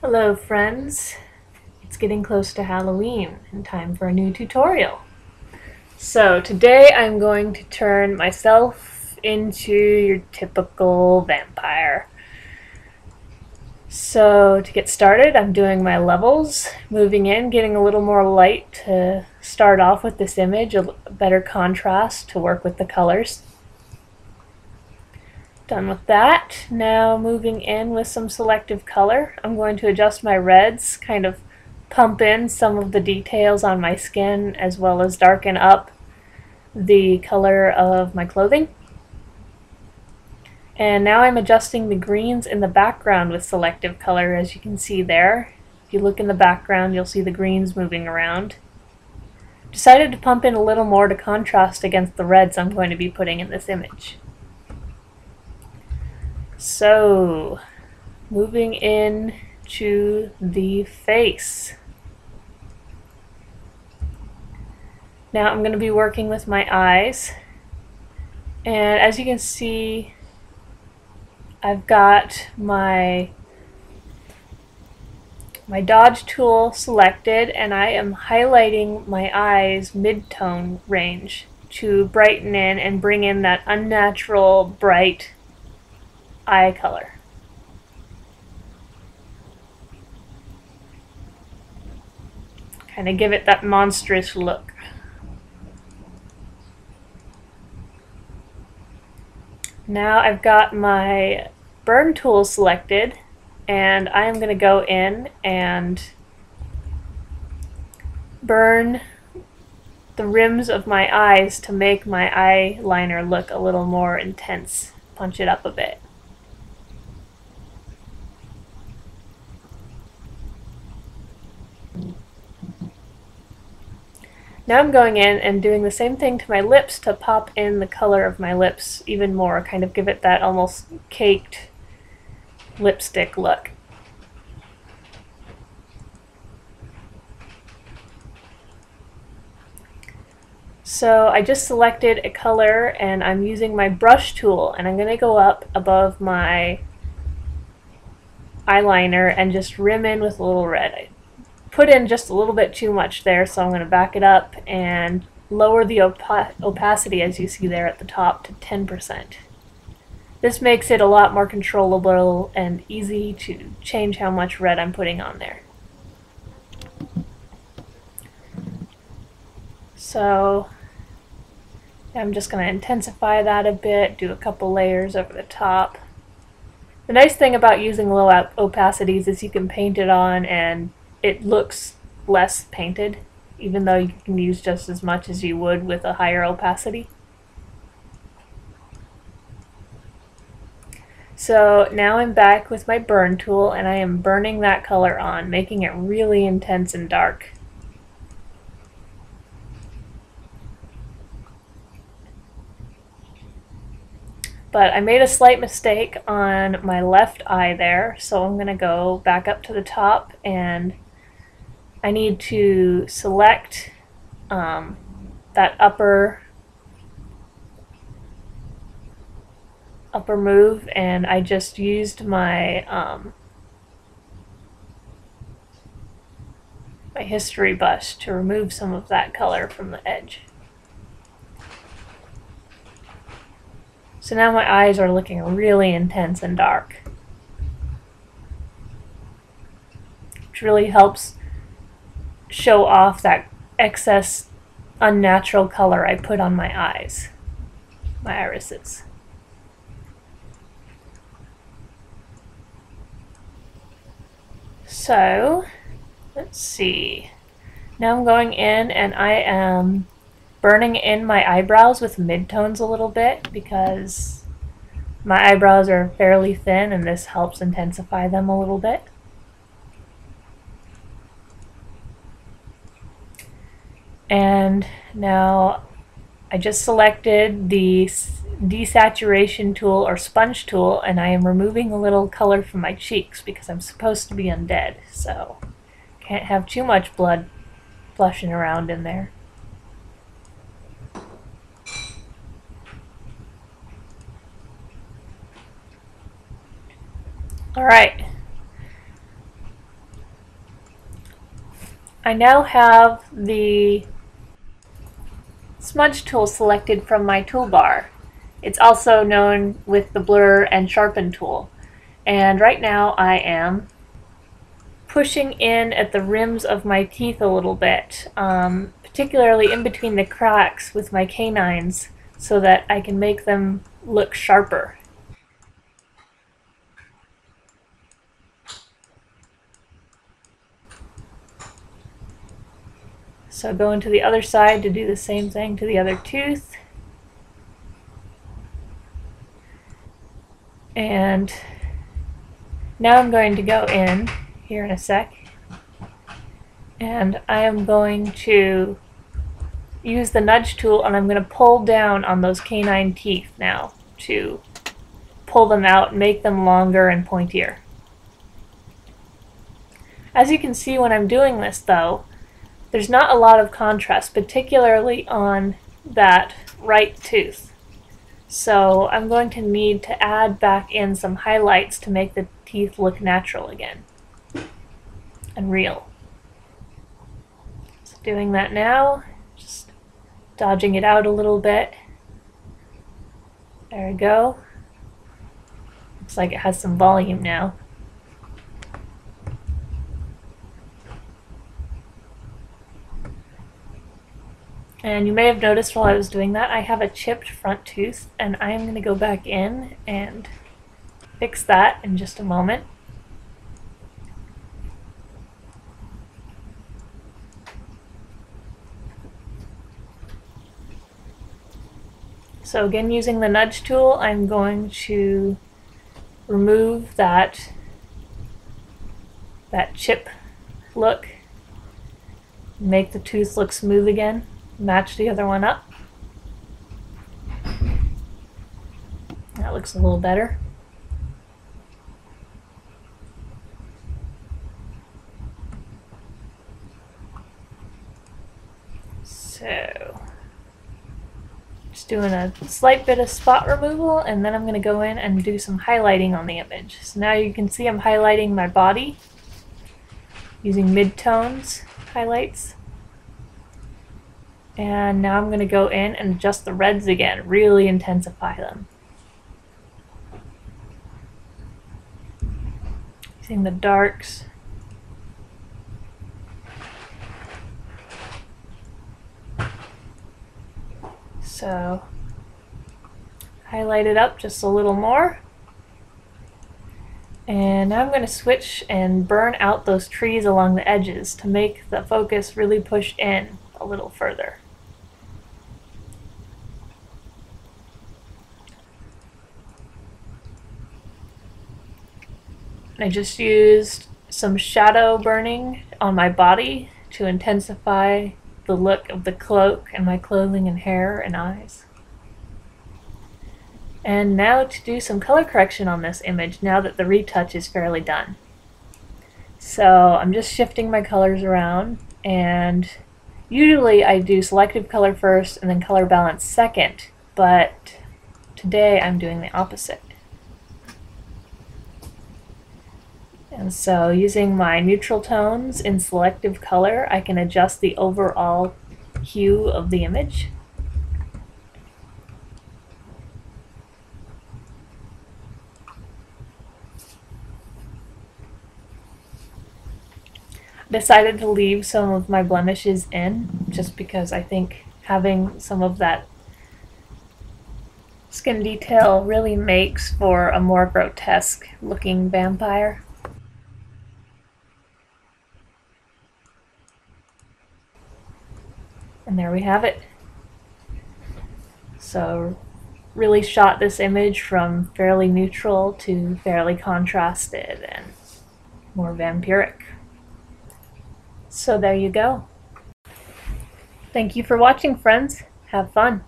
Hello friends, it's getting close to Halloween and time for a new tutorial. So today I'm going to turn myself into your typical vampire. So to get started, I'm doing my levels, moving in, getting a little more light to start off with this image, a better contrast to work with the colors. Done with that. Now moving in with some selective color. I'm going to adjust my reds, kind of pump in some of the details on my skin as well as darken up the color of my clothing. And now I'm adjusting the greens in the background with selective color, as you can see there. If you look in the background, you'll see the greens moving around. Decided to pump in a little more to contrast against the reds I'm going to be putting in this image. So, moving in to the face. Now I'm going to be working with my eyes. And as you can see, I've got my dodge tool selected, and I am highlighting my eyes mid-tone range to brighten in and bring in that unnatural bright eye color. Kind of give it that monstrous look. Now I've got my burn tool selected, and I'm going to go in and burn the rims of my eyes to make my eyeliner look a little more intense. Punch it up a bit. Now I'm going in and doing the same thing to my lips to pop in the color of my lips even more, kind of give it that almost caked lipstick look. So I just selected a color and I'm using my brush tool, and I'm going to go up above my eyeliner and just rim in with a little red. I put in just a little bit too much there, so I'm going to back it up and lower the opacity, as you see there at the top, to 10%. This makes it a lot more controllable and easy to change how much red I'm putting on there. So I'm just going to intensify that a bit, do a couple layers over the top. The nice thing about using low opacities is you can paint it on and it looks less painted, even though you can use just as much as you would with a higher opacity. So now I'm back with my burn tool, and I am burning that color on, making it really intense and dark. But I made a slight mistake on my left eye there, so I'm going to go back up to the top, and I need to select that upper move, and I just used my my history brush to remove some of that color from the edge. So now my eyes are looking really intense and dark, which really helps show off that excess unnatural color I put on my eyes, my irises. So, let's see. Now I'm going in and I am burning in my eyebrows with midtones a little bit, because my eyebrows are fairly thin and this helps intensify them a little bit. And now I just selected the desaturation tool or sponge tool, and I am removing a little color from my cheeks because I'm supposed to be undead, so can't have too much blood flushing around in there. Alright, I now have the smudge tool selected from my toolbar. It's also known with the blur and sharpen tool. And right now I am pushing in at the rims of my teeth a little bit, particularly in between the cracks with my canines, so that I can make them look sharper. So go into the other side to do the same thing to the other tooth. And now I'm going to go in here in a sec, and I am going to use the nudge tool, and I'm going to pull down on those canine teeth now to pull them out, make them longer and pointier. As you can see when I'm doing this though, there's not a lot of contrast, particularly on that right tooth. So I'm going to need to add back in some highlights to make the teeth look natural again and real. So doing that now, just dodging it out a little bit. There we go. Looks like it has some volume now. And you may have noticed while I was doing that, I have a chipped front tooth, and I am going to go back in and fix that in just a moment. So again, using the nudge tool, I'm going to remove that chip look, make the tooth look smooth again, match the other one up. That looks a little better. So just doing a slight bit of spot removal, and then I'm going to go in and do some highlighting on the image. So now you can see I'm highlighting my body using mid-tones highlights. And now I'm going to go in and adjust the reds again, really intensify them. Using the darks. So highlight it up just a little more. And now I'm going to switch and burn out those trees along the edges to make the focus really push in a little further. I just used some shadow burning on my body to intensify the look of the cloak and my clothing and hair and eyes. And now to do some color correction on this image now that the retouch is fairly done. So I'm just shifting my colors around, and usually I do selective color first and then color balance second, but today I'm doing the opposite. And so using my neutral tones in selective color, I can adjust the overall hue of the image. Decided to leave some of my blemishes in just because I think having some of that skin detail really makes for a more grotesque looking vampire. And there we have it. So really shot this image from fairly neutral to fairly contrasted and more vampiric. So there you go. Thank you for watching, friends. Have fun.